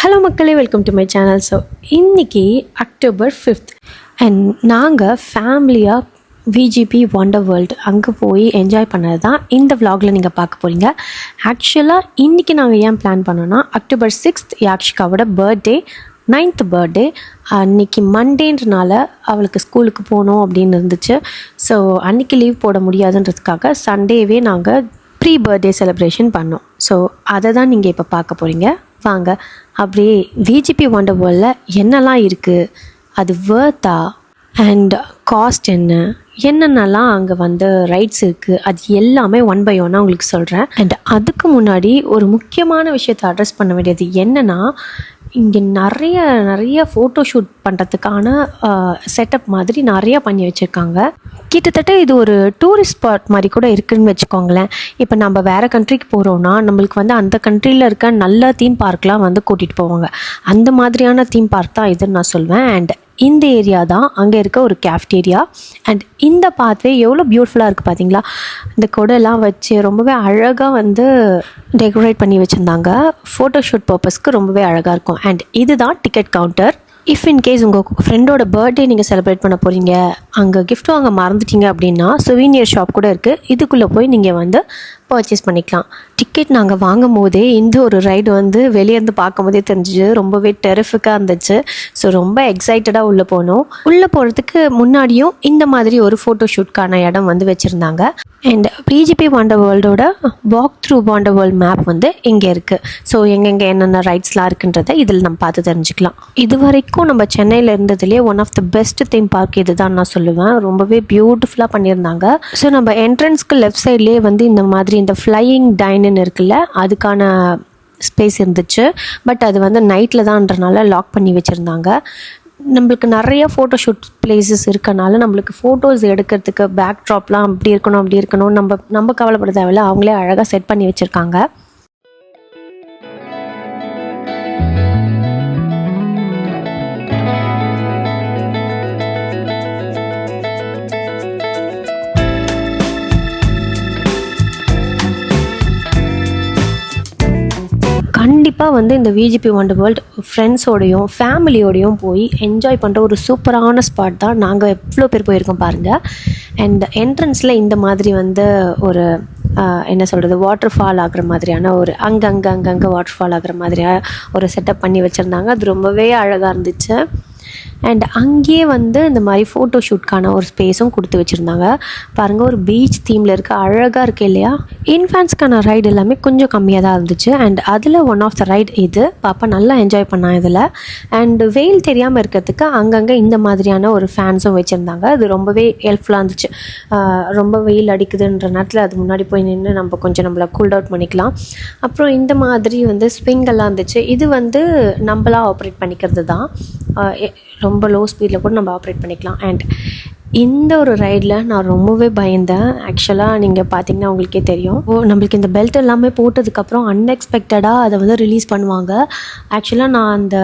Hello மக்களே, welcome to my channel. So இன்றைக்கி October 5th and நாங்கள் ஃபேமிலியாக விஜிபி வண்டர் வேர்ல்டு அங்கே போய் என்ஜாய் பண்ணது தான் இந்த விலாகில் நீங்கள் பார்க்க போகிறீங்க. ஆக்சுவலாக இன்றைக்கி நாங்கள் ஏன் பிளான் பண்ணோன்னா, October 6th யாக்ஷிகாவோட birthday, 9th birthday. அன்றைக்கி மண்டேன்றனால அவளுக்கு ஸ்கூலுக்கு போகணும் அப்படின்னு இருந்துச்சு. ஸோ அன்றைக்கி லீவ் போட முடியாதுன்றதுக்காக சண்டேவே நாங்கள் ப்ரீ பர்த்டே செலிப்ரேஷன் பண்ணோம். ஸோ அதை தான் நீங்கள் இப்போ பார்க்க போகிறீங்க. வாங்க அப்படியே விஜிபி வண்டர் வேர்ல்டில் என்னெல்லாம் இருக்குது, அது வேர்த்தா அண்ட் காஸ்ட் என்னென்னலாம் அங்கே வந்து ரைட்ஸ் இருக்குது, அது எல்லாமே ஒன் பை ஒன்னாக உங்களுக்கு சொல்கிறேன். அண்ட் அதுக்கு முன்னாடி ஒரு முக்கியமான விஷயத்தை அட்ரஸ் பண்ண வேண்டியது என்னென்னா, இங்கே நிறைய ஃபோட்டோ ஷூட் பண்ணுறதுக்கான செட்டப் மாதிரி நிறையா பண்ணி வச்சுருக்காங்க. கிட்டத்தட்ட இது ஒரு டூரிஸ்ட் ஸ்பாட் மாதிரி கூட இருக்குதுன்னு வச்சுக்கோங்களேன். இப்போ நம்ம வேறு கண்ட்ரிக்கு போகிறோன்னா நம்மளுக்கு வந்து அந்த கண்ட்ரியில் இருக்க நல்ல தீம் பார்க்லாம் வந்து கூட்டிகிட்டு போவாங்க. அந்த மாதிரியான தீம் பார்க் தான் இதுன்னு நான் சொல்வேன். அண்ட் இந்த ஏரியா தான் அங்கே இருக்க ஒரு கேஃப்டேரியா. அண்ட் இந்த பாத்வே எவ்வளோ பியூட்டிஃபுல்லாக இருக்குது பார்த்தீங்களா. இந்த கொடையெல்லாம் வச்சு ரொம்பவே அழகாக வந்து டெக்கரேட் பண்ணி வச்சுருந்தாங்க. ஃபோட்டோஷூட் பர்பஸ்க்கு ரொம்பவே அழகாக இருக்கும். அண்ட் இதுதான் டிக்கெட் கவுண்டர். இஃப் இன்கேஸ் உங்கள் ஃப்ரெண்டோட பர்த்டே நீங்கள் செலிப்ரேட் பண்ண போகிறீங்க, அங்கே கிஃப்ட் வாங்க மறந்துட்டீங்க அப்படின்னா சுவீனியர் ஷாப் கூட இருக்குது. இதுக்குள்ளே போய் நீங்கள் வந்து பர்ச்சேஸ் பண்ணிக்கலாம். டிக்கெட் நாங்கள் வாங்கும் போதே இந்த ஒரு ரைடு வந்து வெளியேருந்து பார்க்கும் போதே தெரிஞ்சிச்சு, ரொம்பவே டெரிஃபிக்காக இருந்துச்சு. ஸோ ரொம்ப எக்ஸைட்டடாக உள்ளே போனோம். உள்ளே போகிறதுக்கு முன்னாடியும் இந்த மாதிரி ஒரு ஃபோட்டோ ஷூட்கான இடம் வந்து வச்சுருந்தாங்க. அண்ட் விஜிபி வண்டர் வேர்ல்டோட walk through wonder world map வந்து இங்கே இருக்குது. ஸோ எங்கெங்கே என்னென்ன ரைட்ஸ்லாம் இருக்குன்றதை இதில் நம்ம பார்த்து தெரிஞ்சுக்கலாம். இது வரைக்கும் நம்ம சென்னையில் இருந்ததுலேயே one of the best theme park இது தான் நான் சொல்லுவேன். ரொம்பவே பியூட்டிஃபுல்லாக பண்ணியிருந்தாங்க. ஸோ நம்ம என்ட்ரன்ஸ்க்கு லெஃப்ட் சைட்லேயே வந்து இந்த மாதிரி இந்த ஃப்ளையிங் டைன்னு இருக்குல்ல, அதுக்கான ஸ்பேஸ் இருந்துச்சு. பட் அது வந்து நைட்டில் தான்றனால லாக் பண்ணி வச்சுருந்தாங்க. நம்மளுக்கு நிறைய ஃபோட்டோஷூட் பிளேசஸ் இருக்கனால நம்மளுக்கு ஃபோட்டோஸ் எடுக்கிறதுக்கு பேக் ட்ராப்லாம் அப்படி இருக்கணும் நம்ம கவலைப்பட தேவையில்ல. அவங்களே அழகாக செட் பண்ணி வச்சுருக்காங்க. கண்டிப்பாக வந்து இந்த விஜிபி வண்டர் வேர்ல்டு ஃப்ரெண்ட்ஸோடையும் ஃபேமிலியோடையும் போய் என்ஜாய் பண்ணுற ஒரு சூப்பரான ஸ்பாட் தான். நாங்கள் எவ்வளோ பேர் போயிருக்கோம் பாருங்கள். அண்ட் என்ட்ரன்ஸில் இந்த மாதிரி வந்து ஒரு என்ன சொல்கிறது, வாட்டர் ஃபால் ஆகிற மாதிரியான ஒரு அங்கங்கே வாட்டர் ஃபால் ஆகிற மாதிரியான ஒரு செட்டப் பண்ணி வச்சுருந்தாங்க. அது ரொம்பவே அழகாக இருந்துச்சு. அண்ட் அங்கேயே வந்து இந்த மாதிரி ஃபோட்டோ ஷூட்கான ஒரு ஸ்பேஸும் கொடுத்து வச்சுருந்தாங்க. பாருங்கள், ஒரு பீச் தீமில் இருக்க அழகாக இருக்குது இல்லையா. இன்ஃபேன்ஸ்க்கான ரைடு எல்லாமே கொஞ்சம் கம்மியாக தான் இருந்துச்சு. அண்ட் அதில் ஒன் ஆஃப் த ரைட் இது பாப்பா நல்லா என்ஜாய் பண்ணான் இதில். அண்ட் வெயில் தெரியாமல் இருக்கிறதுக்கு அங்கங்கே இந்த மாதிரியான ஒரு ஃபேன்ஸும் வச்சுருந்தாங்க. அது ரொம்பவே ஹெல்ப்ஃபுல்லாக இருந்துச்சு. ரொம்ப வெயில் அடிக்குதுன்ற நேரத்தில் அது முன்னாடி போய் நின்று நம்ம கொஞ்சம் நம்மளை கூல் அவுட் பண்ணிக்கலாம். அப்புறம் இந்த மாதிரி வந்து ஸ்விங்கெல்லாம் இருந்துச்சு. இது வந்து நம்மளாக ஆப்ரேட் பண்ணிக்கிறது தான். ரொம்ப லோ ஸ்பீடில் கூட நம்ம ஆப்ரேட் பண்ணிக்கலாம். அண்ட் இந்த ஒரு ரைடில் நான் ரொம்பவே பயந்தேன். ஆக்சுவலாக நீங்கள் பார்த்தீங்கன்னா உங்களுக்கே தெரியும். நம்மளுக்கு இந்த பெல்ட் எல்லாமே போட்டதுக்கப்புறம் அன்எக்ஸ்பெக்டடாக அதை வந்து ரிலீஸ் பண்ணுவாங்க. ஆக்சுவலாக நான் அந்த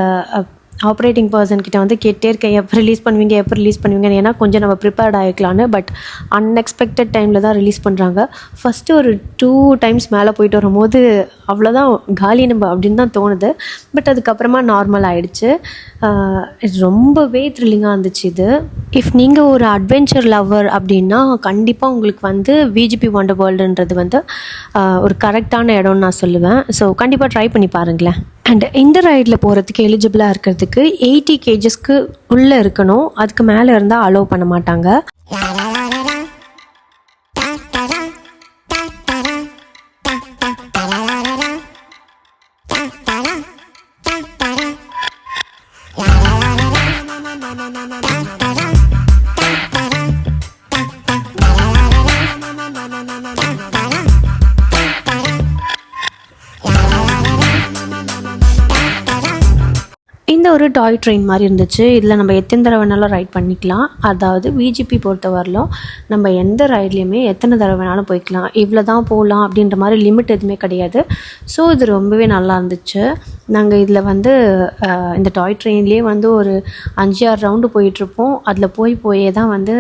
ஆப்ரேட்டிங் பர்சன்கிட்ட வந்து கேட்டே இருக்கேன், எப்போ ரிலீஸ் பண்ணுவீங்க, ஏன்னா கொஞ்சம் நம்ம ப்ரிப்பேர்ட் ஆகிக்கலான்னு. பட் அன்எக்ஸ்பெக்டட் டைமில் தான் ரிலீஸ் பண்ணுறாங்க. ஃபஸ்ட்டு ஒரு 2 times மேலே போயிட்டு வரும்போது அவ்வளோதான் காலி நம்ம அப்படின்னு தான் தோணுது. பட் அதுக்கப்புறமா நார்மல் ஆகிடுச்சு. ரொம்பவே த்ரில்லிங்காக இருந்துச்சு இது. இஃப் நீங்கள் ஒரு அட்வென்ச்சர் லவ்வர் அப்படின்னா கண்டிப்பாக உங்களுக்கு வந்து விஜிபி வண்டர் வேர்ல்டுன்றது வந்து ஒரு கரெக்டான இடம்னு நான் சொல்லுவேன். ஸோ கண்டிப்பாக ட்ரை பண்ணி பாருங்களேன். அண்ட் இந்த ரைடில் போகிறதுக்கு எலிஜிபிளாக இருக்கிறதுக்கு 80 kgsக்கு உள்ளே இருக்கணும். அதுக்கு மேலே இருந்தால் அலோவ் பண்ண மாட்டாங்க. இந்த ஒரு டாய் ட்ரெயின் மாதிரி இருந்துச்சு. இதில் நம்ம எத்தனை தடவை வேணாலும் ரைட் பண்ணிக்கலாம். அதாவது விஜிபி பொறுத்த வரலும் நம்ம எந்த ரைட்லேயுமே எத்தனை தடவை வேணாலும் போய்க்கலாம். இவ்வளோ தான் போகலாம் அப்படின்ற மாதிரி லிமிட் எதுவுமே கிடையாது. ஸோ இது ரொம்பவே நல்லா இருந்துச்சு. நாங்கள் இதில் வந்து இந்த டாய் ட்ரெயின்லேயே வந்து ஒரு 5-6 ரவுண்டு போயிட்டுருப்போம். அதில் போயே தான் வந்து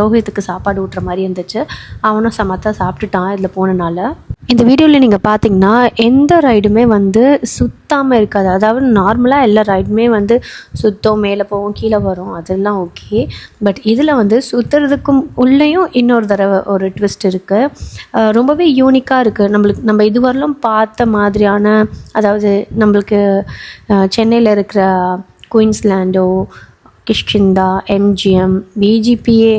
ரோஹித்துக்கு சாப்பாடு ஊட்டுற மாதிரி இருந்துச்சு. அவனும் சமத்தாக சாப்பிட்டுட்டான் இதில் போனனால. இந்த வீடியோவில் நீங்கள் பார்த்தீங்கன்னா எந்த ரைடுமே வந்து சுத்தாமல் இருக்காது. அதாவது நார்மலாக எல்லா ரைடுமே வந்து சுத்தம், மேலே போகும், கீழே வரும், அதெல்லாம் ஓகே. பட் இதில் வந்து சுற்றுறதுக்கும் உள்ளேயும் இன்னொரு தடவை ஒரு ட்விஸ்ட் இருக்குது. ரொம்பவே யூனிக்காக இருக்குது. நம்ம இதுவரையிலும் பார்த்த மாதிரியான, அதாவது நம்மளுக்கு சென்னையில் இருக்கிற குயின்ஸ்லேண்டோ, கிஷ்கிந்தா, எம்ஜிஎம், விஜிபிஏ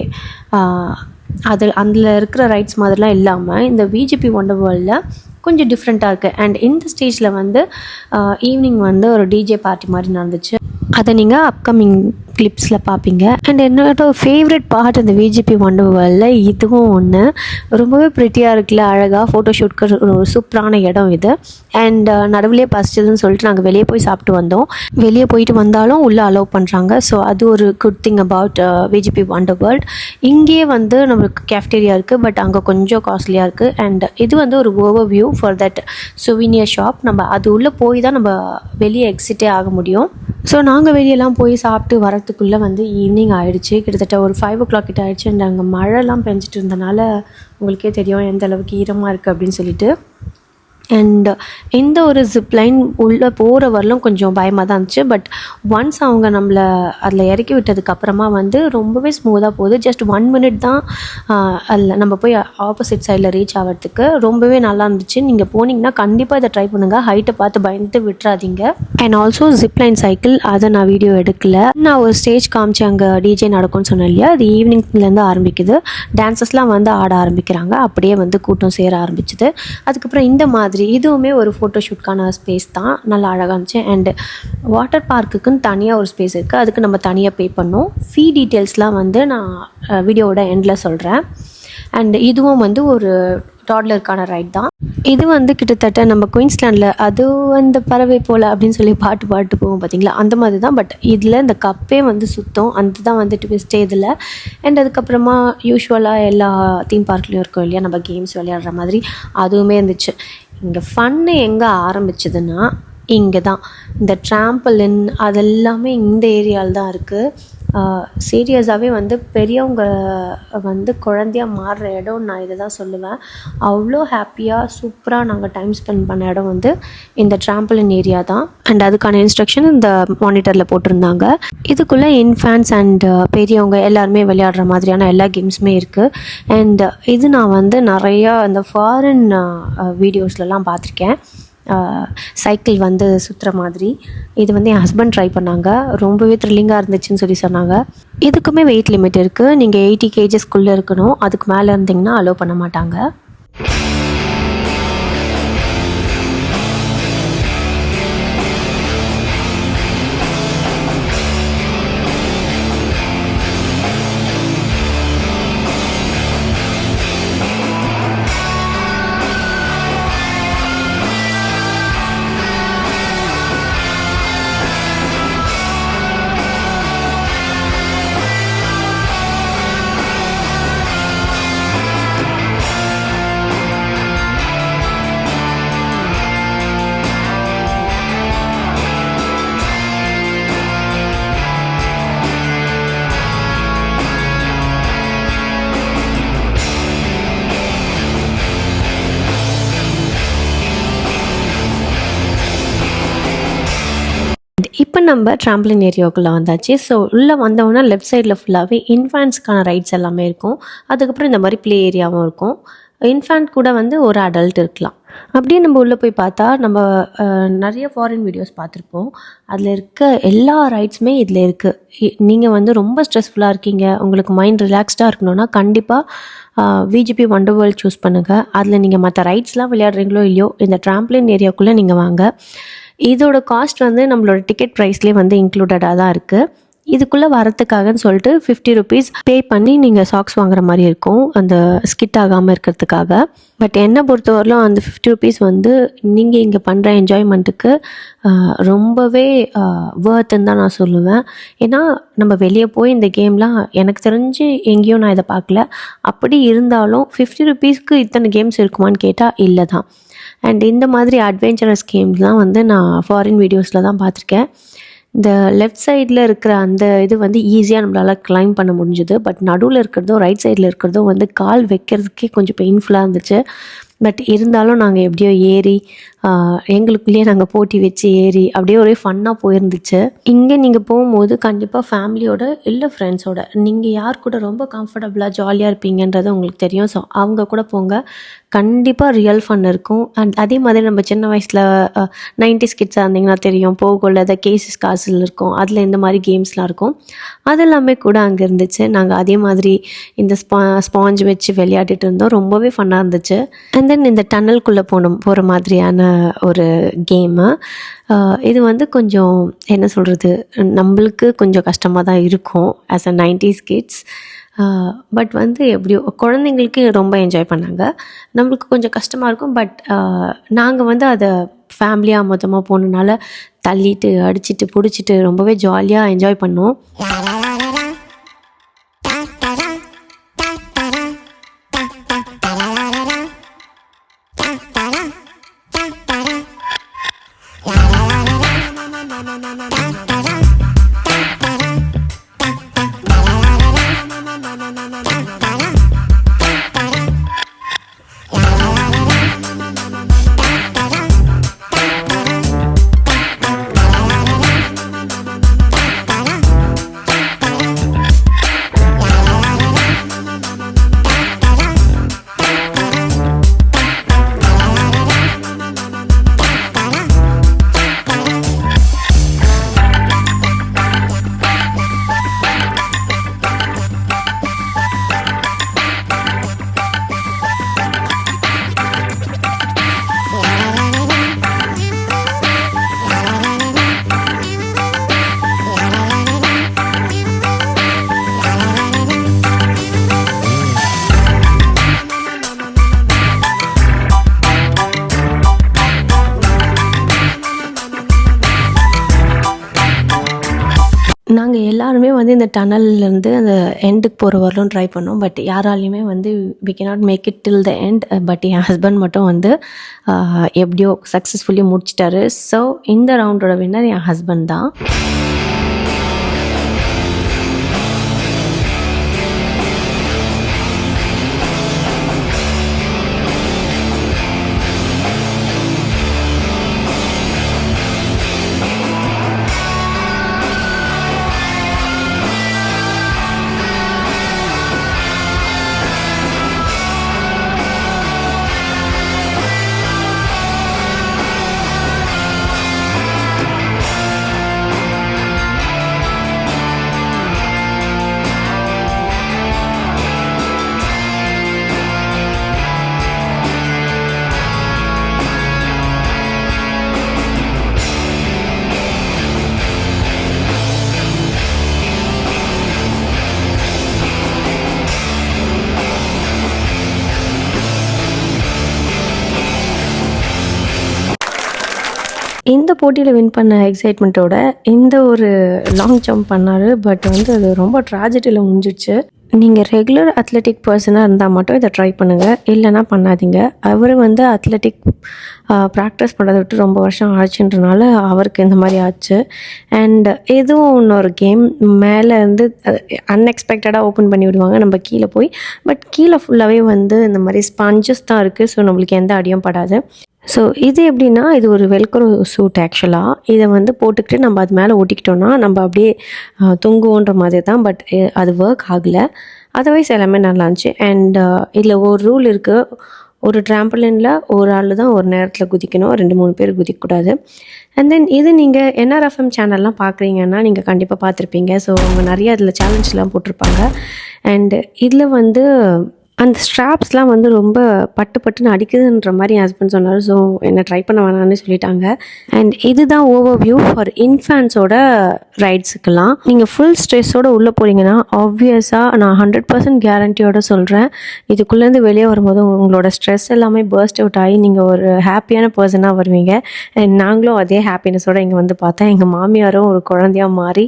அதில் இருக்கிற ரைட்ஸ் மாதிரிலாம் இல்லாமல் இந்த விஜிபி ஒண்டர் வேர்ல்டில் கொஞ்சம் டிஃப்ரெண்ட்டாக இருக்குது. அண்ட் இந்த ஸ்டேஜில் வந்து ஈவினிங் வந்து ஒரு டிஜே பார்ட்டி மாதிரி நடந்துச்சு. அதை நீங்கள் அப்கமிங் கிளிப்ஸில் பார்ப்பீங்க. அண்ட் என்னோட ஃபேவரட் பார்ட் இந்த விஜிபி ஒண்டர் வேர்ல்டில் இதுவும் ஒன்று. ரொம்பவே ப்ரிட்டியாக இருக்குல்ல, அழகாக ஃபோட்டோஷூட்க்கு ஒரு சூப்பரான இடம் இது. அண்ட் நடுவுலேயே பசிச்சதுன்னு சொல்லிட்டு நாங்கள் வெளியே போய் சாப்பிட்டு வந்தோம். வெளியே போயிட்டு வந்தாலும் உள்ளே அலோவ் பண்ணுறாங்க. ஸோ அது ஒரு good thing about VGP wonder world. இங்கேயே வந்து நம்மளுக்கு கேஃப்டேரியா இருக்குது, பட் அங்கே கொஞ்சம் காஸ்ட்லியாக இருக்குது. அண்ட் இது வந்து ஒரு overview for that souvenir shop. நம்ம அது உள்ளே போய் தான் நம்ம வெளியே எக்ஸிட்டே ஆக முடியும். ஸோ நாங்கள் வெளியெல்லாம் போய் சாப்பிட்டு வரத்துக்குள்ளே வந்து ஈவினிங் ஆகிடுச்சு. கிட்டத்தட்ட ஒரு 5 o'clock கிட்ட ஆகிடுச்சு. அண்ட் அங்கே மழைலாம் பெஞ்சிட்டு இருந்தனால உங்களுக்கே தெரியும் எந்த அளவுக்கு ஈரமாக இருக்குது அப்படின்னு சொல்லிட்டு. அண்ட் இந்த ஒரு ஜிப்லைன் உள்ளே போகிற வரலும் கொஞ்சம் பயமாக தான் இருந்துச்சு. பட் ஒன்ஸ் அவங்க நம்மளை அதில் இறக்கி விட்டதுக்கப்புறமா வந்து ரொம்பவே ஸ்மூத்தாக போகுது. ஜஸ்ட் 1 minute தான் அதில் நம்ம போய் ஆப்போசிட் சைடில் ரீச் ஆகிறதுக்கு. ரொம்பவே நல்லா இருந்துச்சு. நீங்கள் போனீங்கன்னா கண்டிப்பாக இதை ட்ரை பண்ணுங்கள். ஹைட்டை பார்த்து பயந்துட்டு விட்டுறாதீங்க. அண்ட் ஆல்சோ ஜிப்லைன் சைக்கிள், அதை நான் வீடியோ எடுக்கல. நான் ஒரு ஸ்டேஜ் காமிச்சு அங்கே டிஜே நடக்கும்னு சொன்னேன் இல்லையா, அது ஈவினிங்லேருந்து ஆரம்பிக்குது. டான்ஸஸ்லாம் வந்து ஆட ஆரம்பிக்கிறாங்க. அப்படியே வந்து கூட்டம் சேர ஆரம்பிச்சுது. அதுக்கப்புறம் இந்த மாதிரி இதுவுமே ஒரு ஃபோட்டோஷூட்கான ஸ்பேஸ் தான். நல்லா அழகாக இருந்துச்சு. அண்டு வாட்டர் பார்க்குக்குன்னு தனியாக ஒரு ஸ்பேஸ் இருக்குது. அதுக்கு நம்ம தனியாக பே பண்ணோம். ஃபீ டீட்டெயில்ஸ்லாம் வந்து நான் வீடியோவோட எண்டில் சொல்கிறேன். அண்ட் இதுவும் வந்து ஒரு டாட்லருக்கான ரைட் தான். இது வந்து கிட்டத்தட்ட நம்ம குயின்ஸ்லாண்டில் அது அந்த பறவை போல் அப்படின்னு சொல்லி பாட்டு போவோம் பார்த்தீங்களா, அந்த மாதிரி தான். பட் இதில் இந்த கப்பே வந்து சுத்தம், அந்த தான் வந்து ட்விஸ்டே இதில். அண்ட் அதுக்கப்புறமா யூஸ்வலாக எல்லா தீம் பார்க்லேயும் இருக்கும் இல்லையா, நம்ம கேம்ஸ் விளையாடுற மாதிரி அதுவுமே இருந்துச்சு. இங்கே ஃபன்னு எங்கே ஆரம்பிச்சதுன்னா இங்கே தான். இந்த ட்ராம்பலின் அதெல்லாமே இந்த ஏரியாவில் தான் இருக்குது. சீரியஸாகவே வந்து பெரியவங்க வந்து குழந்தையாக மாறுற இடம் நான் இதை தான் சொல்லுவேன். அவ்வளோ ஹாப்பியாக சூப்பராக நாங்கள் டைம் ஸ்பெண்ட் பண்ண இடம் வந்து இந்த ட்ராம்பலின் ஏரியா தான். அண்ட் அதுக்கான இன்ஸ்ட்ரக்ஷன் இந்த மானிட்டரில் போட்டிருந்தாங்க. இதுக்குள்ளே இன்ஃபேன்ட்ஸ் அண்ட் பெரியவங்க எல்லாருமே விளையாடுற மாதிரியான எல்லா கேம்ஸுமே இருக்குது. அண்ட் இது நான் வந்து நிறையா இந்த ஃபாரின் வீடியோஸ்லலாம் பார்த்துருக்கேன். சைக்கிள் வந்து சுற்றுற மாதிரி. இது வந்து என் ஹஸ்பண்ட் ட்ரை பண்ணாங்க. ரொம்பவே த்ரில்லிங்காக இருந்துச்சுன்னு சொல்லி சொன்னாங்க. இதுக்குமே வெயிட் லிமிட் இருக்குது. நீங்கள் 80 kgsக்குள்ளே இருக்கணும். அதுக்கு மேலே இருந்தீங்கன்னா அலோவ் பண்ண மாட்டாங்க. இப்போ நம்ம ட்ராம்பலின் ஏரியாவுக்குள்ளே வந்தாச்சு. ஸோ உள்ளே வந்தோன்னா லெஃப்ட் சைடில் ஃபுல்லாகவே இன்ஃபேண்ட்ஸ்க்கான ரைட்ஸ் எல்லாமே இருக்கும். அதுக்கப்புறம் இந்த மாதிரி ப்ளே ஏரியாவும் இருக்கும். இன்ஃபேண்ட் கூட வந்து ஒரு அடல்ட் இருக்கலாம். அப்படியே நம்ம உள்ளே போய் பார்த்தா நம்ம நிறைய ஃபாரின் வீடியோஸ் பார்த்துருப்போம். அதில் இருக்க எல்லா ரைட்ஸுமே இதில் இருக்குது. நீங்கள் வந்து ரொம்ப ஸ்ட்ரெஸ்ஃபுல்லாக இருக்கீங்க, உங்களுக்கு மைண்ட் ரிலாக்ஸ்டாக இருக்கணும்னா கண்டிப்பாக விஜிபி ஒண்டர் வேர்ல்ட் சூஸ் பண்ணுங்கள். அதில் நீங்கள் மற்ற ரைட்ஸ்லாம் விளையாடுறீங்களோ இல்லையோ, இந்த ட்ராம்பலின் ஏரியாவுக்குள்ளே நீங்கள் வாங்க. இதோட காஸ்ட் வந்து நம்மளோட டிக்கெட் ப்ரைஸ்லேயே வந்து இன்க்ளூடடாக தான் இருக்குது. இதுக்குள்ளே வரத்துக்காகன்னு சொல்லிட்டு 50 rupees பே பண்ணி நீங்கள் சாக்ஸ் வாங்குற மாதிரி இருக்கும், அந்த ஸ்கிட் ஆகாமல் இருக்கிறதுக்காக. பட் என்னை பொறுத்தவரையிலும் அந்த 50 rupees வந்து நீங்கள் இங்கே பண்ணுற என்ஜாய்மெண்ட்டுக்கு ரொம்பவே வேர்த்துன்னு தான் நான் சொல்லுவேன். ஏன்னா நம்ம வெளியே போய் இந்த கேம்லாம் எனக்கு தெரிஞ்சு எங்கேயும் நான் இதை பார்க்கல. அப்படி இருந்தாலும் 50 rupeesக்கு இத்தனை கேம்ஸ் இருக்குமான்னு கேட்டால் இல்லை தான். அண்ட் இந்த மாதிரி அட்வென்ச்சரஸ் கேம்ஸ்லாம் வந்து நான் ஃபாரின் வீடியோஸில் தான் பார்த்துருக்கேன். இந்த லெஃப்ட் சைடில் இருக்கிற அந்த இது வந்து ஈஸியாக நம்மளால் கிளைம் பண்ண முடிஞ்சுது. பட் நடுவில் இருக்கிறதும் ரைட் சைடில் இருக்கிறதும் வந்து கால் வைக்கிறதுக்கே கொஞ்சம் பெயின்ஃபுல்லாக இருந்துச்சு. பட் இருந்தாலும் நாங்கள் எப்படியோ ஏறி எங்களுக்குள்ளேயே நாங்கள் போட்டி வச்சு ஏறி அப்படியே ஒரே ஃபன்னாக போயிருந்துச்சு. இங்கே நீங்கள் போகும்போது கண்டிப்பாக ஃபேமிலியோட இல்லை ஃப்ரெண்ட்ஸோட நீங்கள் யார் கூட ரொம்ப கம்ஃபர்டபுளாக ஜாலியாக இருப்பீங்கன்றது உங்களுக்கு தெரியும். ஸோ அவங்க கூட போங்க, கண்டிப்பாக ரியல் ஃபன் இருக்கும். அண்ட் அதே மாதிரி நம்ம சின்ன வயசில் 90s கிட்ஸாக இருந்திங்கன்னா தெரியும், போகோல அதை கேசஸ் காசில் இருக்கும், அதில் இந்த மாதிரி கேம்ஸ்லாம் இருக்கும். அது எல்லாமே கூட அங்கே இருந்துச்சு. நாங்கள் அதே மாதிரி இந்த ஸ்பாஞ்ச் வச்சு விளையாடிட்டு இருந்தோம். ரொம்பவே ஃபன்னாக இருந்துச்சு. அண்ட் தென் இந்த டன்னல்குள்ளே போகிற மாதிரியான ஒரு கேமு. இது வந்து கொஞ்சம் என்ன சொல்கிறது, நம்மளுக்கு கொஞ்சம் கஷ்டமாக தான் இருக்கும் as a 90s kids. But வந்து எப்படியோ குழந்தைங்களுக்கு ரொம்ப என்ஜாய் பண்ணாங்க. நம்மளுக்கு கொஞ்சம் கஷ்டமாக இருக்கும். பட் நாங்கள் வந்து அதை ஃபேமிலியாக மொத்தமாக போனதுனால தள்ளிட்டு அடிச்சுட்டு பிடிச்சிட்டு ரொம்பவே ஜாலியாக என்ஜாய் பண்ணோம். நாங்கள் எல்லாருமே வந்து இந்த டனல்லேருந்து அந்த எண்டுக்கு போகிற வரலும் ட்ரை பண்ணோம். பட் யாராலையுமே வந்து we cannot make it till the end. But என் ஹஸ்பண்ட் மட்டும் வந்து எப்படியோ சக்ஸஸ்ஃபுல்லி முடிச்சிட்டாரு. ஸோ இந்த ரவுண்டோட வின்னர் என் ஹஸ்பண்ட் தான். இந்த போட்டியில் வின் பண்ண எக்ஸைட்மெண்ட்டோட இந்த ஒரு லாங் ஜம்ப் பண்ணார். பட் வந்து அது ரொம்ப ட்ராஜடியில் முடிஞ்சிடுச்சு. நீங்கள் ரெகுலர் அத்லெட்டிக் பர்சனாக இருந்தால் மட்டும் இதை ட்ரை பண்ணுங்கள், இல்லைனா பண்ணாதீங்க. அவர் வந்து அத்லெட்டிக் ப்ராக்டிஸ் பண்ணுறதை விட்டு ரொம்ப வருஷம் ஆச்சுன்றனால அவருக்கு இந்த மாதிரி ஆச்சு. அண்ட் எதுவும் இன்னொரு கேம் மேலே இருந்து அன்எக்ஸ்பெக்டடாக ஓப்பன் பண்ணி விடுவாங்க, நம்ம கீழே போய். பட் கீழே ஃபுல்லாகவே வந்து இந்த மாதிரி ஸ்பாஞ்சஸ் தான் இருக்குது. ஸோ நம்மளுக்கு எந்த அடியும் படாது. ஸோ இது எப்படின்னா, இது ஒரு வெல்க்ரோ சூட். ஆக்சுவலாக இதை வந்து போட்டுக்கிட்டு நம்ம அது மேலே ஓட்டிக்கிட்டோன்னா நம்ம அப்படியே தொங்குவோன்ற மாதிரி தான். பட் அது ஒர்க் ஆகலை. அதர்வைஸ் எல்லாமே நல்லா இருந்துச்சு. அண்ட் இதில் ஒரு ரூல் இருக்குது, ஒரு ட்ராம்பலினில் ஒரு ஆள் தான் ஒரு நேரத்தில் குதிக்கணும், 2-3 பேர் குதிக்கக்கூடாது. அண்ட் தென் இது நீங்கள் NRFM சேனல்லாம் பார்க்குறீங்கன்னா நீங்கள் கண்டிப்பாக பார்த்துருப்பீங்க. ஸோ அவங்க நிறைய அதில் சேலஞ்செலாம் போட்டிருப்பாங்க. அண்டு இதில் வந்து அந்த ஸ்ட்ராப்ஸ்லாம் வந்து ரொம்ப பட்டுன்னு அடிக்குதுன்ற மாதிரி என் ஹஸ்பண்ட் சொன்னார். ஸோ என்னை ட்ரை பண்ண வேணான்னு சொல்லிட்டாங்க. அண்ட் இதுதான் ஓவர்வியூ ஃபார் இன்ஃபேன்ஸோட ரைட்ஸுக்கெல்லாம். நீங்கள் ஃபுல் ஸ்ட்ரெஸ்ஸோடு உள்ளே போகிறீங்கன்னா ஆப்வியஸாக நான் 100% கேரண்டியோடு சொல்கிறேன், இதுக்குள்ளேருந்து வெளியே வரும்போது உங்களோட ஸ்ட்ரெஸ் எல்லாமே பர்ஸ்ட் அவுட் ஆகி நீங்கள் ஒரு ஹாப்பியான பர்சனாக வருவீங்க. அண்ட் நாங்களும் அதே ஹாப்பினஸோடு இங்கே வந்து பார்த்தேன். எங்கள் மாமியாரும் ஒரு குழந்தையாக மாறி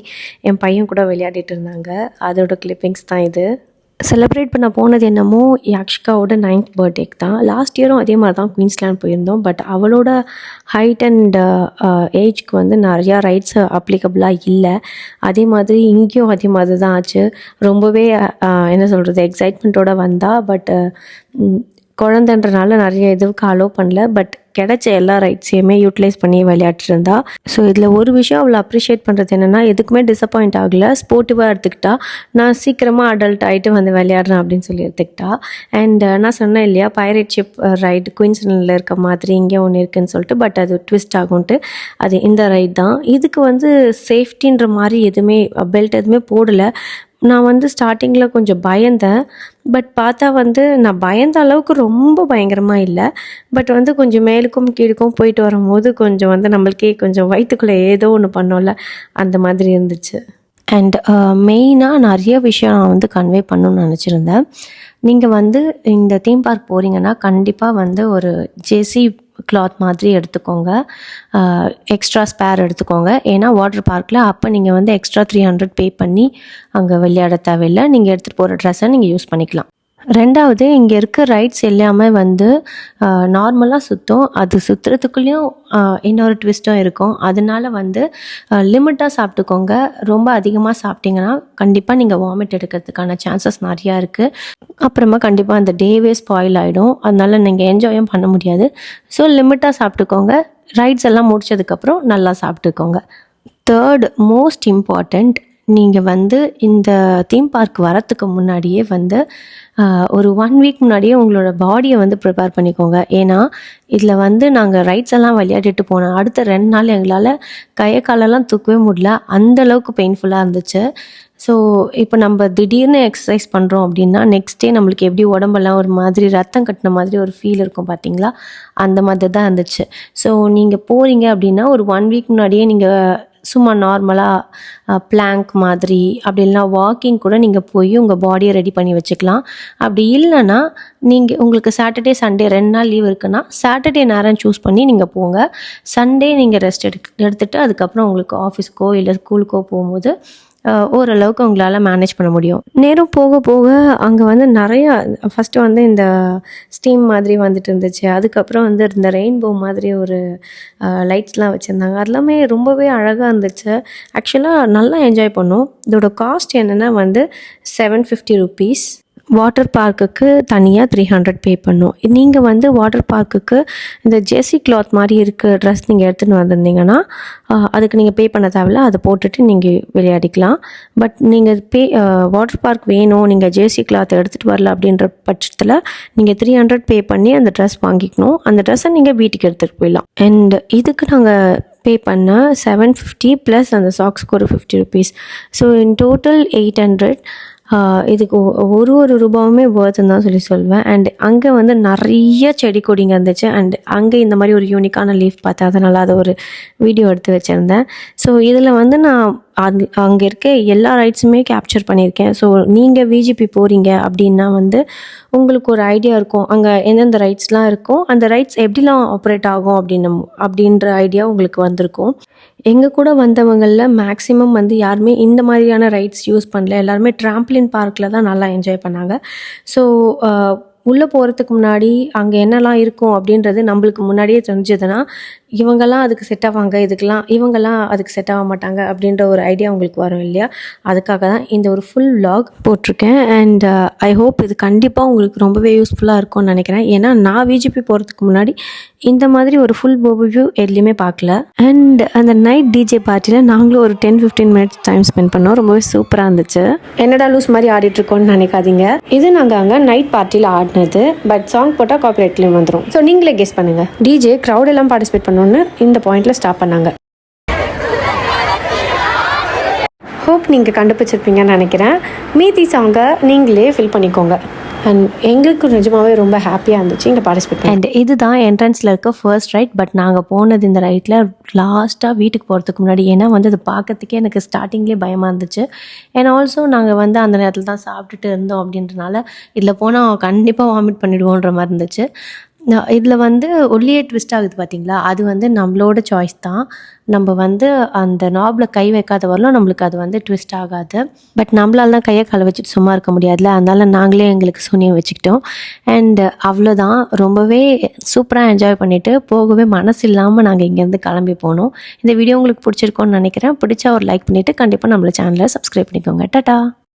என் பையன் கூட விளையாடிட்டு இருந்தாங்க. அதோட கிளிப்பிங்ஸ் தான் இது. செலிப்ரேட் பண்ண போனது என்னமோ யாக்ஷிகாவோட 9th பர்த்டேக்கு தான். லாஸ்ட் இயரும் அதே மாதிரி தான் குயின்ஸ்லேண்ட் போயிருந்தோம். பட் அவளோட ஹைட் அண்ட் ஏஜ்க்கு வந்து நிறையா ரைட்ஸ் அப்ளிகபிளாக இல்லை. அதே மாதிரி இங்கேயும் அதே மாதிரி தான் ஆச்சு. ரொம்பவே என்ன சொல்கிறது, எக்ஸைட்மெண்ட்டோடு வந்தால். பட் குழந்தைன்றனால நிறைய இதுவுக்கு அலோவ் பண்ணல. பட் கிடைச்ச எல்லா ரைட்ஸையுமே யூட்டிலைஸ் பண்ணி விளையாட்டுருந்தா. ஸோ இதில் ஒரு விஷயம் அவளை அப்ரிஷியேட் பண்ணுறது என்னென்னா, எதுக்குமே டிசப்பாயிண்ட் ஆகலை. ஸ்போர்ட்டிவாக எடுத்துக்கிட்டா. நான் சீக்கிரமாக அடல்ட் ஆகிட்டு வந்து விளையாடுறேன் அப்படின்னு சொல்லி எடுத்துக்கிட்டா. அண்ட் நான் சொன்னேன் இல்லையா, பைரேட் ஷிப் ரைடு குயின்ஸ்லாண்டில் இருக்க மாதிரி இங்கே ஒன்று இருக்குதுன்னு சொல்லிட்டு. பட் அது ட்விஸ்ட் ஆகும்ட்டு அது இந்த ரைட் தான். இதுக்கு வந்து சேஃப்டின்ற மாதிரி எதுவுமே பெல்ட் எதுவுமே போடலை. நான் வந்து ஸ்டார்டிங்கில் கொஞ்சம் பயந்தேன். பட் பார்த்தா வந்து நான் பயந்த அளவுக்கு ரொம்ப பயங்கரமாக இல்லை. பட் வந்து கொஞ்சம் மேலுக்கும் கீழுக்கும் போயிட்டு வரும்போது கொஞ்சம் வந்து நம்மளுக்கே கொஞ்சம் வயிற்றுக்குள்ளே ஏதோ ஒன்று பண்ணோம்ல, அந்த மாதிரி இருந்துச்சு. அண்ட் மெயினாக நிறைய விஷயம் நான் வந்து கன்வே பண்ணணும்னு நினச்சிருந்தேன். நீங்கள் வந்து இந்த தீம் பார்க் போகிறீங்கன்னா கண்டிப்பாக வந்து ஒரு ஜேசி கிளாத் மாதிரி எடுத்துக்கோங்க. எக்ஸ்ட்ரா ஸ்பேர் எடுத்துக்கோங்க. ஏன்னா வாட்டர் பார்க்கில் அப்போ நீங்கள் வந்து எக்ஸ்ட்ரா 300 பே பண்ணி அங்கே விளையாட தேவையில்லை. நீங்கள் எடுத்துகிட்டு போகிற ட்ரெஸ்ஸை நீங்கள் யூஸ் பண்ணிக்கலாம். ரெண்டாவது, இங்கே இருக்க ரைட்ஸ் எல்லாமே வந்து நார்மலாக சுற்றும். அது சுற்றுறதுக்குள்ளேயும் இன்னொரு ட்விஸ்ட்டும் இருக்கும். அதனால வந்து லிமிட்டாக சாப்பிட்டுக்கோங்க. ரொம்ப அதிகமாக சாப்பிட்டிங்கன்னா கண்டிப்பாக நீங்கள் வாமிட் எடுக்கிறதுக்கான சான்சஸ் நிறையா இருக்குது. அப்புறமா கண்டிப்பாக அந்த டேவே ஸ்பாயில் ஆகிடும். அதனால் நீங்கள் என்ஜாயும் பண்ண முடியாது. ஸோ லிமிட்டாக சாப்பிட்டுக்கோங்க. ரைட்ஸ் எல்லாம் முடிச்சதுக்கப்புறம் நல்லா சாப்பிட்டுக்கோங்க. தேர்ட் மோஸ்ட் இம்பார்ட்டண்ட், நீங்கள் வந்து இந்த தீம் பார்க் வரத்துக்கு முன்னாடியே வந்து ஒரு 1 வீக் முன்னாடியே உங்களோட பாடியை வந்து ப்ரிப்பேர் பண்ணிக்கோங்க. ஏன்னா இதில் வந்து நாங்கள் ரைட்ஸ் எல்லாம் விளையாடிட்டு போனோம். அடுத்த 2 நாள் எங்களால் கையை காலெல்லாம் தூக்கவே முடியல. அந்தளவுக்கு பெயின்ஃபுல்லாக இருந்துச்சு. ஸோ இப்போ நம்ம திடீர்னு எக்ஸசைஸ் பண்ணுறோம் அப்படின்னா நெக்ஸ்ட் டே நம்மளுக்கு எப்படி உடம்பெல்லாம் ஒரு மாதிரி ரத்தம் கட்டின மாதிரி ஒரு ஃபீல் இருக்கும் பார்த்தீங்களா, அந்த மாதிரி தான் இருந்துச்சு. ஸோ நீங்கள் போகிறீங்க அப்படின்னா ஒரு 1 வீக் முன்னாடியே நீங்கள் சும்மா நார்மலாக பிளாங்க் மாதிரி அப்படி இல்லைனா வாக்கிங் கூட நீங்கள் போய் உங்கள் பாடியை ரெடி பண்ணி வச்சுக்கலாம். அப்படி இல்லைன்னா நீங்கள் உங்களுக்கு சாட்டர்டே சண்டே 2 நாள் லீவ் இருக்குன்னா சாட்டர்டே நேரம் சூஸ் பண்ணி நீங்கள் போங்க. சண்டே நீங்கள் ரெஸ்ட் எடுத்துகிட்டு அதுக்கப்புறம் உங்களுக்கு ஆஃபீஸ்க்கோ இல்லை ஸ்கூலுக்கோ போகும்போது ஓரளவுக்கு உங்களால் மேனேஜ் பண்ண முடியும். நேரம் போக போக அங்கே வந்து நிறையா ஃபஸ்ட்டு வந்து இந்த ஸ்டீம் மாதிரி வந்துட்டு இருந்துச்சு. அதுக்கப்புறம் வந்து இந்த ரெயின்போ மாதிரி ஒரு லைட்ஸ்லாம் வச்சுருந்தாங்க. அதெல்லாமே ரொம்பவே அழகாக இருந்துச்சு. ஆக்சுவலாக நல்லா என்ஜாய் பண்ணோம். இதோட காஸ்ட் என்னென்னா வந்து 750 ருபீஸ். வாட்டர் பார்க்குக்கு தனியாக 300 பே பண்ணோம். நீங்கள் வந்து வாட்டர் பார்க்குக்கு இந்த ஜெர்சி கிளாத் மாதிரி இருக்க ட்ரெஸ் நீங்கள் எடுத்துகிட்டு வந்திருந்தீங்கன்னா அதுக்கு நீங்கள் பே பண்ண தேவையில்ல. அதை போட்டுட்டு நீங்கள் விளையாடிக்கலாம். பட் நீங்கள் வாட்டர் பார்க் வேணும், நீங்கள் ஜெர்சி கிளாத் எடுத்துகிட்டு வரல அப்படின்ற பட்சத்தில் நீங்கள் 300 பே பண்ணி அந்த ட்ரெஸ் வாங்கிக்கணும். அந்த ட்ரெஸ்ஸை நீங்கள் வீட்டுக்கு எடுத்துகிட்டு போயிடலாம். அண்ட் இதுக்கு நாங்கள் பே பண்ண 750 ப்ளஸ் அந்த சாக்ஸ்க்கு ஒரு 50 ருபீஸ். So in total 800. இதுக்கு ஒரு ரூபாவுமே ஒர்த்துன்னு தான் சொல்லுவேன். அண்ட் அங்கே வந்து நிறைய செடி கொடிங்க இருந்துச்சு. அண்ட் அங்கே இந்த மாதிரி ஒரு யூனிக்கான லீஃப் பார்த்தேன். அதனால் அதை ஒரு வீடியோ எடுத்து வச்சுருந்தேன். ஸோ இதில் வந்து நான் அங்கே இருக்க எல்லா ரைட்ஸுமே கேப்சர் பண்ணியிருக்கேன். ஸோ நீங்கள் விஜிபி போகிறீங்க அப்படின்னா வந்து உங்களுக்கு ஒரு ஐடியா இருக்கும் அங்கே எந்தெந்த ரைட்ஸ்லாம் இருக்கும், அந்த ரைட்ஸ் எப்படிலாம் ஆப்ரேட் ஆகும் அப்படின்ற ஐடியா உங்களுக்கு வந்திருக்கும். எங்கள் கூட வந்தவங்களில் மேக்ஸிமம் வந்து யாருமே இந்த மாதிரியான ரைட்ஸ் யூஸ் பண்ணல. எல்லாருமே ட்ராம்ப்ளின் பார்க்கில் தான் நல்லா என்ஜாய் பண்ணாங்க. ஸோ உள்ளே போகிறதுக்கு முன்னாடி அங்கே என்னெல்லாம் இருக்கும் அப்படின்றது நம்மளுக்கு முன்னாடியே தெரிஞ்சதுன்னா இவங்கெல்லாம் அதுக்கு செட் ஆவாங்க, இவங்கெல்லாம் அதுக்கு செட் ஆக மாட்டாங்க அப்படின்ற ஒரு ஐடியா உங்களுக்கு வரும் இல்லையா. அதுக்காக தான் இந்த ஒரு ஃபுல் vlog போட்டிருக்கேன். அண்ட் ஐ ஹோப் இது கண்டிப்பாக உங்களுக்கு ரொம்பவே யூஸ்ஃபுல்லாக இருக்கும்னு நினைக்கிறேன். ஏன்னா நான் விஜிபி போகிறதுக்கு முன்னாடி இந்த மாதிரி ஒரு ஃபுல் ஓவர்வியூ எதுலேயுமே பார்க்கல. அண்ட் அந்த நைட் டிஜே பார்ட்டியில் நாங்களும் ஒரு 10-15 மினிட்ஸ் டைம் ஸ்பெண்ட் பண்ணோம். ரொம்பவே சூப்பராக இருந்துச்சு. என்னடா லூஸ் மாதிரி ஆடிட்டுருக்கோன்னு நினைக்காதீங்க. இது நாங்கள் அங்கே நைட் பார்ட்டியில் ஆடினது. பட் சாங் போட்டால் காப்பிரைட் கிளைம் வந்துடும். ஸோ நீங்களே கெஸ் பண்ணுங்கள். டிஜே க்ரௌட் எல்லாம் பார்ட்டிசிபேட் பண்ணணும்னு இந்த பாயிண்ட்ல ஸ்டாப் பண்ணாங்க. ஹோப் நீங்கள் கண்டுபிடிச்சிருப்பீங்கன்னு நினைக்கிறேன். மீதி சாங்கை நீங்களே ஃபில் பண்ணிக்கோங்க. அண்ட் எங்களுக்கு நிஜமாகவே ரொம்ப ஹாப்பியாக இருந்துச்சு இங்கே பார்ட்டிசிபேட். அண்ட் இதுதான் என்ட்ரன்ஸில் இருக்க ஃபர்ஸ்ட் ரைட். பட் நாங்கள் போனது இந்த ரைட்டில் லாஸ்ட்டாக வீட்டுக்கு போகிறதுக்கு முன்னாடி. ஏன்னா வந்து அது பார்க்கறதுக்கே எனக்கு ஸ்டார்டிங்லேயே பயமாக இருந்துச்சு. அண்ட் ஆல்சோ நாங்கள் வந்து அந்த நேரத்தில் தான் சாப்பிட்டுட்டு இருந்தோம் அப்படின்றனால இதில் போனால் கண்டிப்பாக வாமிட் பண்ணிவிடுவோன்ற மாதிரி இருந்துச்சு. இதில் வந்து ஒல்லியே ட்விஸ்ட் ஆகுது பார்த்தீங்களா, அது வந்து நம்மளோட சாய்ஸ் தான். நம்ம வந்து அந்த நாபில் கை வைக்காத வரலாம் நம்மளுக்கு அது வந்து ட்விஸ்ட் ஆகாது. பட் நம்மளால தான் கையை காலை வச்சுட்டு சும்மா இருக்க முடியாதுல்ல, அதனால நாங்களே எங்களுக்கு சூனியம் வச்சுக்கிட்டோம். அண்ட் அவ்வளோதான். ரொம்பவே சூப்பராக என்ஜாய் பண்ணிவிட்டு போகவே மனசு இல்லாமல் நாங்கள் இங்கேருந்து கிளம்பி போனோம். இந்த வீடியோ உங்களுக்கு பிடிச்சிருக்கோன்னு நினைக்கிறேன். பிடிச்சா ஒரு லைக் பண்ணிவிட்டு கண்டிப்பாக நம்மள சேனலை சப்ஸ்கிரைப் பண்ணிக்கோங்க. டாடா.